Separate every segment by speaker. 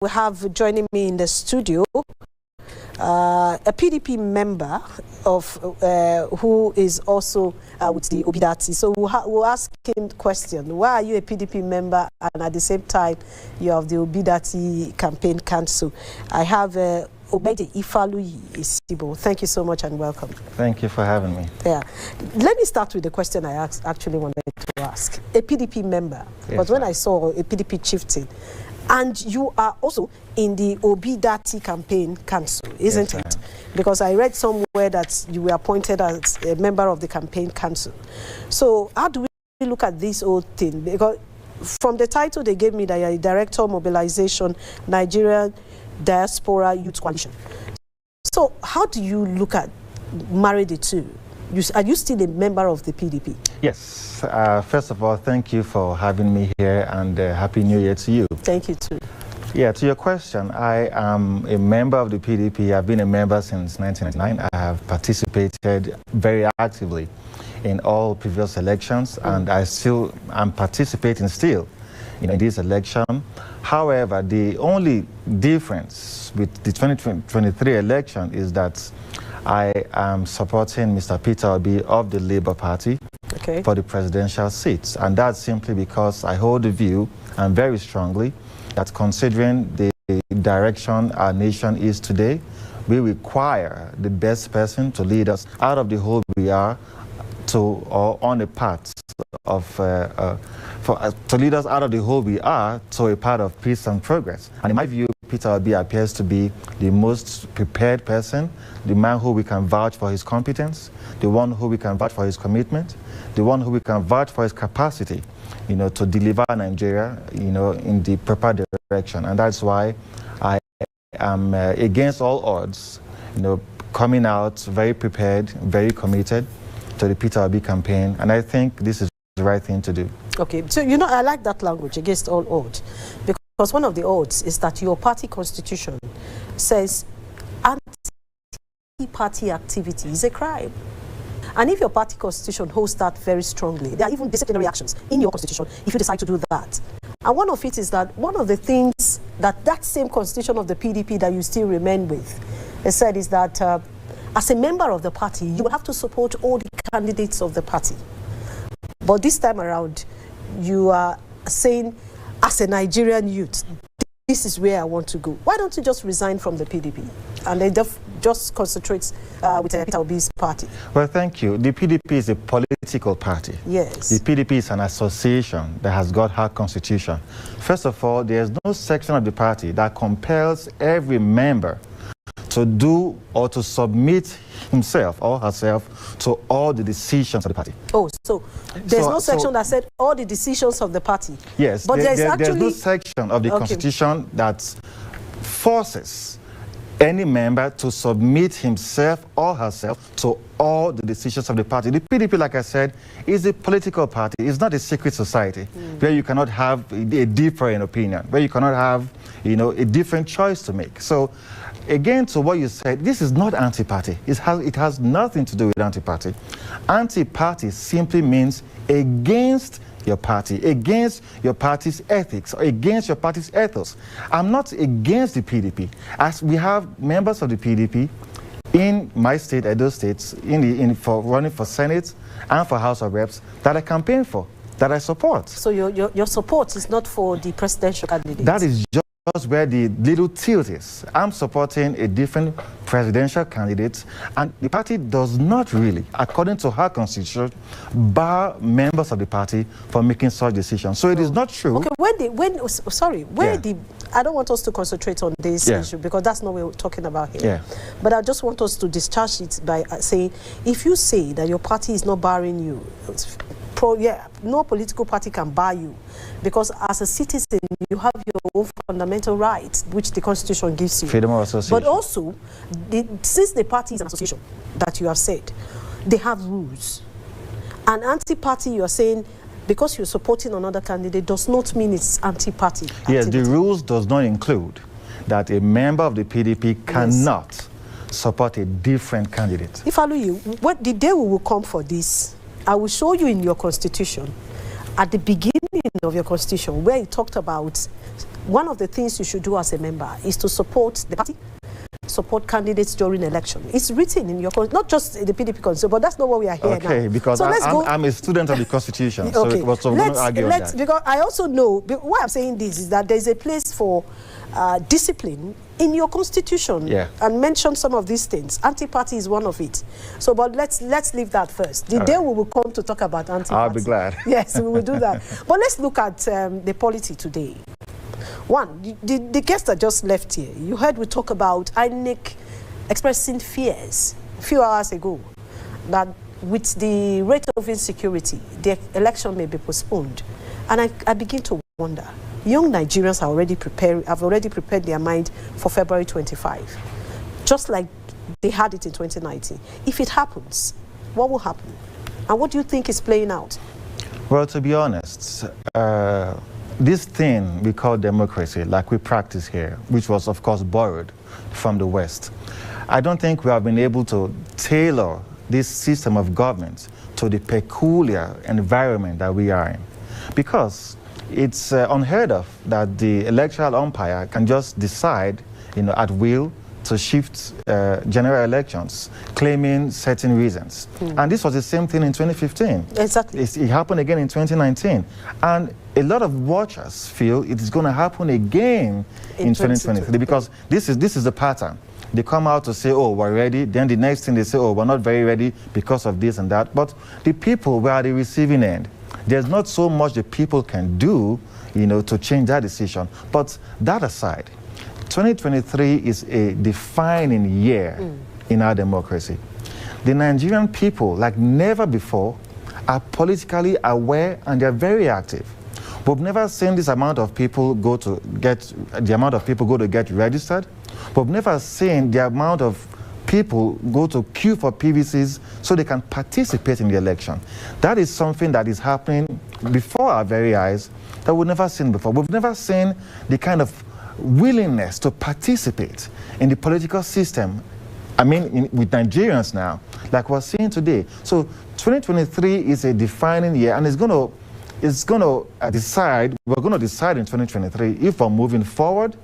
Speaker 1: we have joining me in the studio a PDP member of who is also with the Ogbeide IFALUyi-isibor. So we'll ask him the question: why are you a PDP member and at the same time you have the Ogbeide IFALUyi campaign council? I have Ogbeide Ifaluyi-isibor. Thank you so much and welcome.
Speaker 2: Thank you for having me.
Speaker 1: Yeah, let me start with the question I actually wanted to ask. A PDP member, yes, but when I saw a PDP chieftain, and you are also in the Ogbeide IFALUyi campaign council, isn't it? Because I read somewhere that you were appointed as a member of the campaign council. So how do we look at this whole thing? Because from the title they gave me, that you're a Director of Mobilization, Nigerian Diaspora Youth Coalition. So how do you look at marry the two? Are you still a member of the PDP? Yes.
Speaker 2: First of all, thank you for having me here, and Happy New Year to you.
Speaker 1: Thank you too.
Speaker 2: Yeah, to your question, I am a member of the PDP. I've been a member since 1999. I have participated very actively in all previous elections, and I still am participating still in this election. However, the only difference with the 2023 election is that I am supporting Mr. Peter Obi of the Labour Party for the presidential seats. And that's simply because I hold the view, and very strongly, that considering the direction our nation is today, we require the best person to lead us out of the hole we are to, or on a path of, to lead us out of the hole we are to a path of peace and progress. And in my view, Peter Obi appears to be the most prepared person, the man who we can vouch for his competence, the one who we can vouch for his commitment, the one who we can vouch for his capacity, to deliver Nigeria, in the proper direction. And that's why I am against all odds, coming out very prepared, very committed to the Peter Obi campaign. And I think this is the right thing to do. Okay,
Speaker 1: so I like that language, against all odds, because one of the odds is that your party constitution says anti-party activity is a crime. And if your party constitution holds that very strongly, there are even disciplinary actions in your constitution if you decide to do that. And one of it is that one of the things that same constitution of the PDP that you still remain with, it said is that as a member of the party, you will have to support all the candidates of the party. But this time around, you are saying, as a Nigerian youth, this is where I want to go. Why don't you just resign from the PDP and then just concentrate with Peter Obi's party?
Speaker 2: Well, thank you. The PDP is a political party.
Speaker 1: Yes.
Speaker 2: The PDP is an association that has got her constitution. First of all, there's no section of the party that compels every member to do or to submit himself or herself to all the decisions of the party.
Speaker 1: Oh, so there's no section that said all the decisions of the party?
Speaker 2: Yes, but there's no section of the constitution that forces any member to submit himself or herself to all the decisions of the party. The PDP, like I said, is a political party. It's not a secret society where you cannot have a different opinion, where you cannot have, a different choice to make. So, again, to what you said, this is not anti-party. It has nothing to do with anti-party. Anti-party simply means against your party, against your party's ethics, or against your party's ethos. I'm not against the PDP. As we have members of the PDP in my state, Edo State, for running for Senate and for House of Reps that I campaign for, that I support.
Speaker 1: So your support is not for the presidential candidate?
Speaker 2: That is just where the little tilt is. I'm supporting a different presidential candidate, and the party does not really, according to her constitution, bar members of the party from making such decisions. So it is not true.
Speaker 1: Okay, I don't want us to concentrate on this issue, because that's not what we're talking about here.
Speaker 2: Yeah.
Speaker 1: But I just want us to discharge it by saying, if you say that your party is not barring you, no political party can bar you, because as a citizen you have your own fundamental rights which the constitution gives you.
Speaker 2: Freedom of association.
Speaker 1: But also, since the party is an association that you have said, they have rules. An anti-party, you are saying, because you're supporting another candidate does not mean it's anti-party activity.
Speaker 2: Yes, the rules does not include that a member of the PDP cannot support a different candidate.
Speaker 1: Ifaluyi, the day we will come for this, I will show you in your constitution, at the beginning of your constitution, where it talked about one of the things you should do as a member is to support the party, support candidates during election. It's written in your not just the PDP constitution, but that's not what we are here now.
Speaker 2: Okay, because
Speaker 1: so
Speaker 2: I'm a student of the constitution, so we're going to argue on that.
Speaker 1: Because I also know, why I'm saying this is that there's a place for discipline in your constitution, and mention some of these things. Anti-party is one of it. So, but let's leave that first. The day we will come to talk about anti-party,
Speaker 2: I'll be glad.
Speaker 1: Yes, we will do that. But let's look at the polity today. One, the guest that just left here, you heard we talk about INEC expressing fears a few hours ago that with the rate of insecurity, the election may be postponed. And I begin to wonder, young Nigerians have already prepared their mind for February 25, just like they had it in 2019. If it happens, what will happen? And what do you think is playing out?
Speaker 2: Well, to be honest, this thing we call democracy, like we practice here, which was, of course, borrowed from the West, I don't think we have been able to tailor this system of government to the peculiar environment that we are in. Because it's unheard of that the electoral umpire can just decide, at will to shift general elections, claiming certain reasons. And this was the same thing in 2015.
Speaker 1: Exactly.
Speaker 2: It happened again in 2019. And a lot of watchers feel it is going to happen again in 2023 because this is the pattern. They come out to say, oh, we're ready. Then the next thing they say, oh, we're not very ready because of this and that. But the people were at the receiving end. There's not so much the people can do, to change that decision. But that aside, 2023 is a defining year in our democracy. The Nigerian people, like never before, are politically aware and they're very active. We've never seen this amount of people go to get registered. We've never seen the amount of people go to queue for PVCs so they can participate in the election. That is something that is happening before our very eyes that we've never seen before. We've never seen the kind of willingness to participate in the political system, with Nigerians now, like we're seeing today. So 2023 is a defining year, and we're going to decide in 2023 if we're moving forward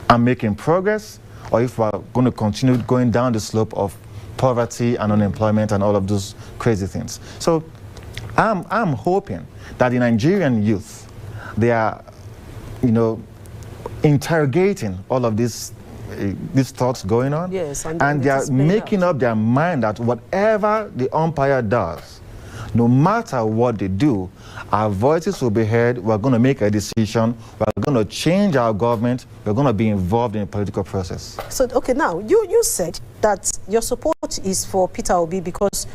Speaker 2: and making progress, or if we're going to continue going down the slope of poverty and unemployment and all of those crazy things. So I'm hoping that the Nigerian youth, they are, interrogating all of these thoughts going on.
Speaker 1: Yes,
Speaker 2: and they are making up their mind that whatever the umpire does, no matter what they do, our voices will be heard. We're going to make a decision. We're going to change our government. We're going to be involved in the political process. So,
Speaker 1: okay, now, you said that your support is for Peter Obi because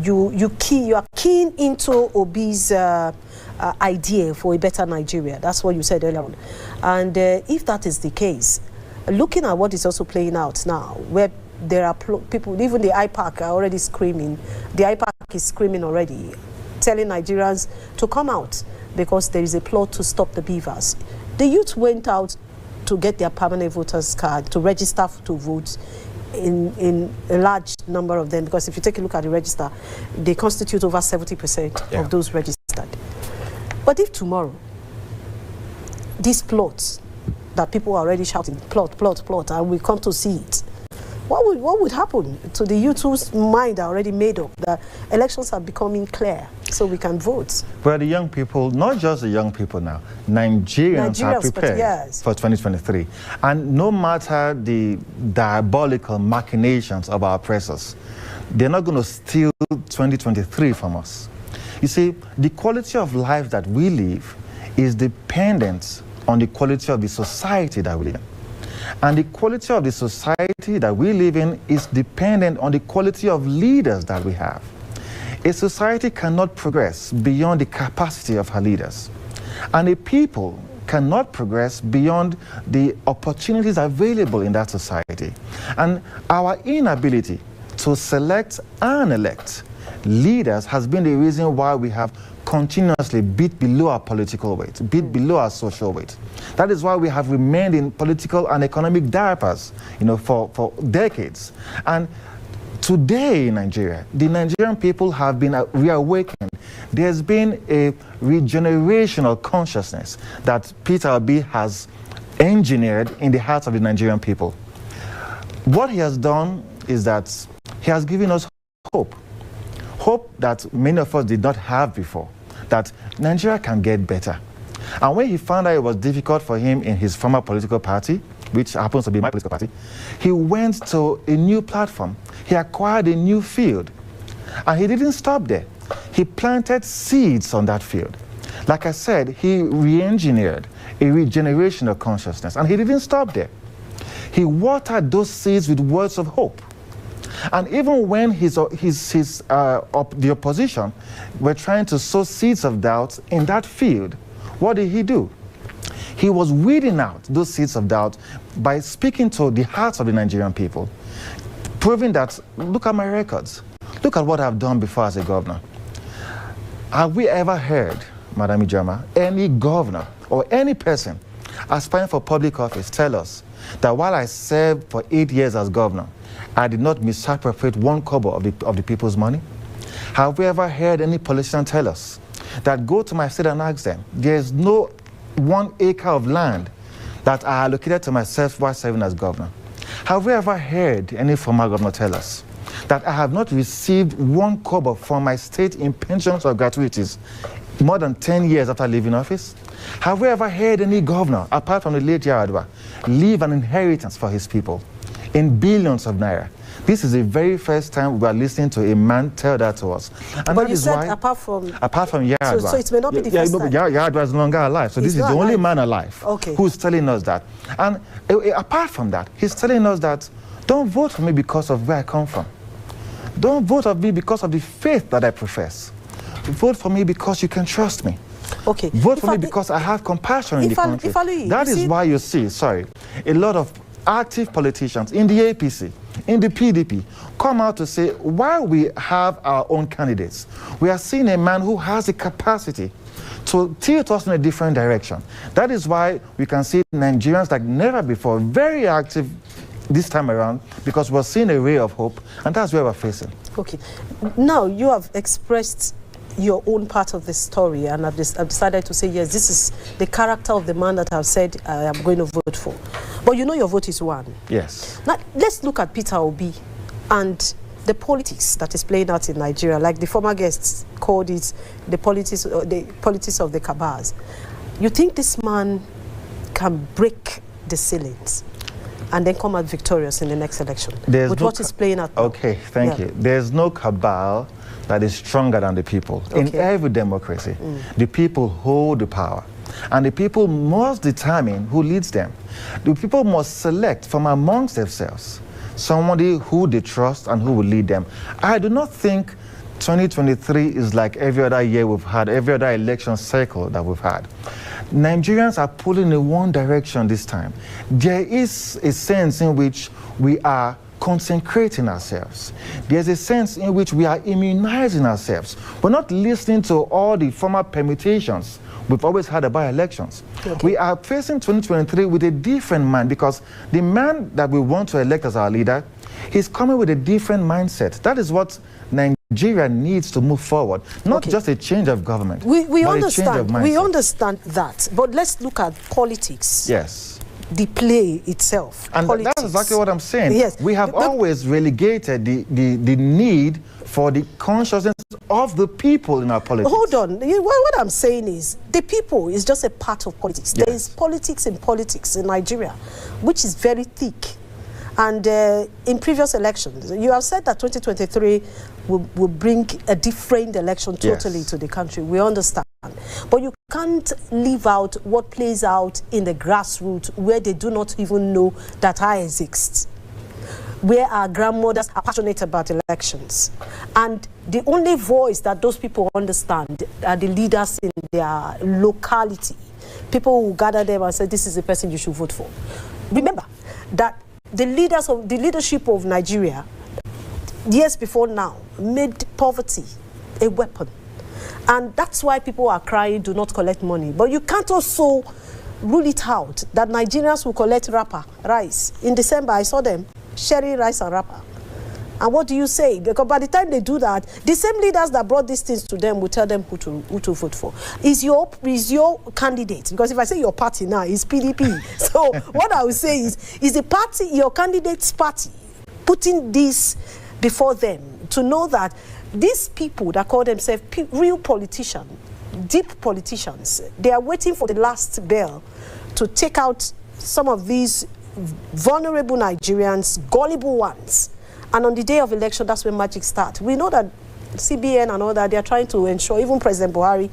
Speaker 1: you are keen into Obi's idea for a better Nigeria. That's what you said earlier on. And if that is the case, looking at what is also playing out now, where there are people, even the IPAC are already screaming. The IPAC is screaming already, telling Nigerians to come out because there is a plot to stop the beavers. The youth went out to get their permanent voters card, to register to vote in a large number of them, because if you take a look at the register, they constitute over 70% of those registered. But if tomorrow, these plots that people are already shouting, plot, and we come to see it, what would happen to the youth whose mind are already made up? The elections are becoming clear, so we can vote.
Speaker 2: Well, the young people, not just the young people now, Nigerians are prepared for 2023. And no matter the diabolical machinations of our oppressors, they're not going to steal 2023 from us. You see, the quality of life that we live is dependent on the quality of the society that we live in. And the quality of the society that we live in is dependent on the quality of leaders that we have. A society cannot progress beyond the capacity of her leaders. And a people cannot progress beyond the opportunities available in that society. And our inability to select and elect leaders has been the reason why we have continuously beat below our political weight, beat below our social weight. That is why we have remained in political and economic diapers, for decades. And today in Nigeria, the Nigerian people have been reawakened. There's been a regenerational consciousness that Peter Obi has engineered in the hearts of the Nigerian people. What he has done is that he has given us hope. Hope that many of us did not have before, that Nigeria can get better. And when he found out it was difficult for him in his former political party, which happens to be my political party, he went to a new platform. He acquired a new field. And he didn't stop there. He planted seeds on that field. Like I said, he re-engineered a regeneration of consciousness. And he didn't stop there. He watered those seeds with words of hope. And even when the opposition were trying to sow seeds of doubt in that field, what did he do? He was weeding out those seeds of doubt by speaking to the hearts of the Nigerian people, proving that, look at my records. Look at what I've done before as a governor. Have we ever heard, Madam Ijama, any governor or any person aspiring for public office tell us that while I served for 8 years as governor, I did not misappropriate 1 kobo of the people's money? Have we ever heard any politician tell us that go to my state and ask them, there's no 1 acre of land that I allocated to myself while serving as governor? Have we ever heard any former governor tell us that I have not received 1 kobo from my state in pensions or gratuities more than 10 years after leaving office? Have we ever heard any governor, apart from the late Yaradua, leave an inheritance for his people in billions of naira? This is the very first time we are listening to a man tell that to us. And
Speaker 1: but you said apart from
Speaker 2: Yaradua.
Speaker 1: So it may not be the first time.
Speaker 2: Yaradua is no longer alive. So this is the only man alive who's telling us that. And apart from that, he's telling us that don't vote for me because of where I come from. Don't vote for me because of the faith that I profess. Vote for me because you can trust me.
Speaker 1: Okay.
Speaker 2: Vote for me because I have compassion in the country. That is why you see, a lot of active politicians in the APC, in the PDP, come out to say, while we have our own candidates, we are seeing a man who has the capacity to tilt us in a different direction. That is why we can see Nigerians like never before, very active this time around, because we're seeing a ray of hope, and that's where we're facing.
Speaker 1: Okay. Now, you have expressed your own part of the story, and I've decided to say, yes, this is the character of the man that I've said I am going to vote for. But you know your vote is one.
Speaker 2: Yes.
Speaker 1: Now, let's look at Peter Obi and the politics that is playing out in Nigeria, like the former guests called it the politics of the cabals. You think this man can break the ceilings and then come out victorious in the next election with what is playing out now?
Speaker 2: Okay, thank you. There's no cabal that is stronger than the people. In every democracy, the people hold the power. And the people must determine who leads them. The people must select from amongst themselves somebody who they trust and who will lead them. I do not think 2023 is like every other year we've had, every other election cycle that we've had. Nigerians are pulling in one direction this time. There is a sense in which we are consecrating ourselves. There's a sense in which we are immunizing ourselves. We're not listening to all the former permutations we've always had about elections. We are facing 2023 with a different man, because the man that we want to elect as our leader, he's coming with a different mindset. That is what Nigeria needs to move forward, not just a change of government.
Speaker 1: We understand. We understand that, but let's look at politics.
Speaker 2: Yes.
Speaker 1: The play itself.
Speaker 2: And that's exactly what I'm saying. Yes. We have always relegated the need for the consciousness of the people in our politics.
Speaker 1: Hold on. What I'm saying is the people is just a part of politics. Yes. There is politics in Nigeria, which is very thick. And in previous elections, you have said that 2023 will bring a different election totally to the country. We understand. But you can't leave out what plays out in the grassroots, where they do not even know that I exist, where our grandmothers are passionate about elections. And the only voice that those people understand are the leaders in their locality. People who gather them and say, this is the person you should vote for. Remember that the leadership of Nigeria, years before now, made poverty a weapon. And that's why people are crying, do not collect money. But you can't also rule it out that Nigerians will collect rice. In December, I saw them sharing rice and wrapper. And what do you say? Because by the time they do that, the same leaders that brought these things to them will tell them who to vote for. Is your candidate, because if I say your party now, is PDP. So what I would say is the party, your candidate's party, putting this before them to know that these people that call themselves real politicians, deep politicians, they are waiting for the last bell to take out some of these vulnerable Nigerians, gullible ones. And on the day of election, that's when magic starts. We know that CBN and all that, they are trying to ensure, even President Buhari,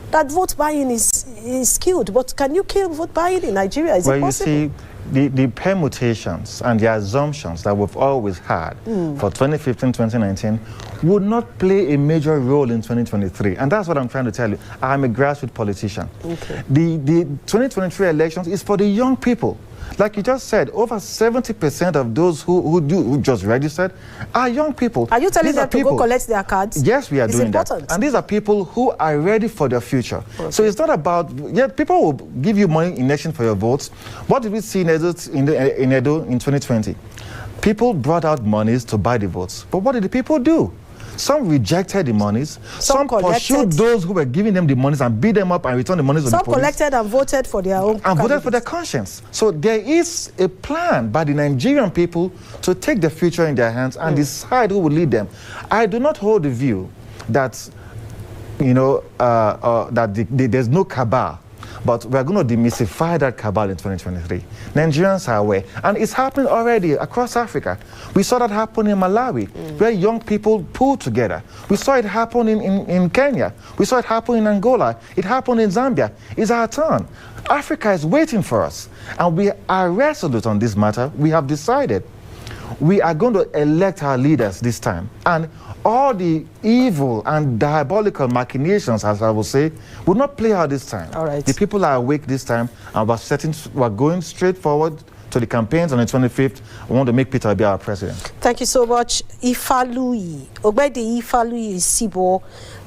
Speaker 1: that vote buying is killed. But can you kill vote buying in Nigeria? Is it possible?
Speaker 2: You see, the permutations and the assumptions that we've always had for 2015, 2019 would not play a major role in 2023. And that's what I'm trying to tell you. I'm a grassroots politician.
Speaker 1: Okay.
Speaker 2: The 2023 elections is for the young people. Like you just said, over 70% of those who just registered are young people.
Speaker 1: Are you telling them to go collect their cards?
Speaker 2: Yes, we are doing that. And these are people who are ready for their future. Okay. So it's not about, people will give you money in exchange for your votes. What did we see in Edo in 2020? People brought out monies to buy the votes. But what did the people do? Some rejected the monies. Some pursued those who were giving them the monies and beat them up and returned the monies to the police.
Speaker 1: Some collected and voted for their own
Speaker 2: and voted for their conscience. So there is a plan by the Nigerian people to take the future in their hands and decide who will lead them. I do not hold the view that, there's no cabal. But we're going to demystify that cabal in 2023. Nigerians are aware. And it's happening already across Africa. We saw that happen in Malawi, where young people pulled together. We saw it happen in Kenya. We saw it happen in Angola. It happened in Zambia. It's our turn. Africa is waiting for us. And we are resolute on this matter. We have decided we are going to elect our leaders this time. And all the evil and diabolical machinations, as I will say, will not play out this time.
Speaker 1: All right.
Speaker 2: The people are awake this time, and we're going straight forward to the campaigns on the 25th. We want to make Peter Obi our president.
Speaker 1: Thank you so much. Ogbeide Ifaluyi-isibor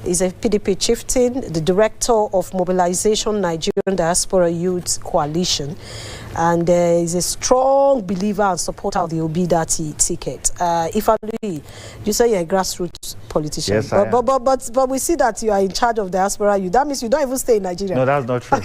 Speaker 1: is a PDP chieftain, the director of Mobilization Nigerian Diaspora Youth Coalition, and is a strong believer and supporter of the Obidati ticket. Ifaluyi, you say you're a grassroots politician.
Speaker 2: Yes, I am.
Speaker 1: But we see that you are in charge of diaspora youth. That means you don't even stay in Nigeria.
Speaker 2: No, that's not true.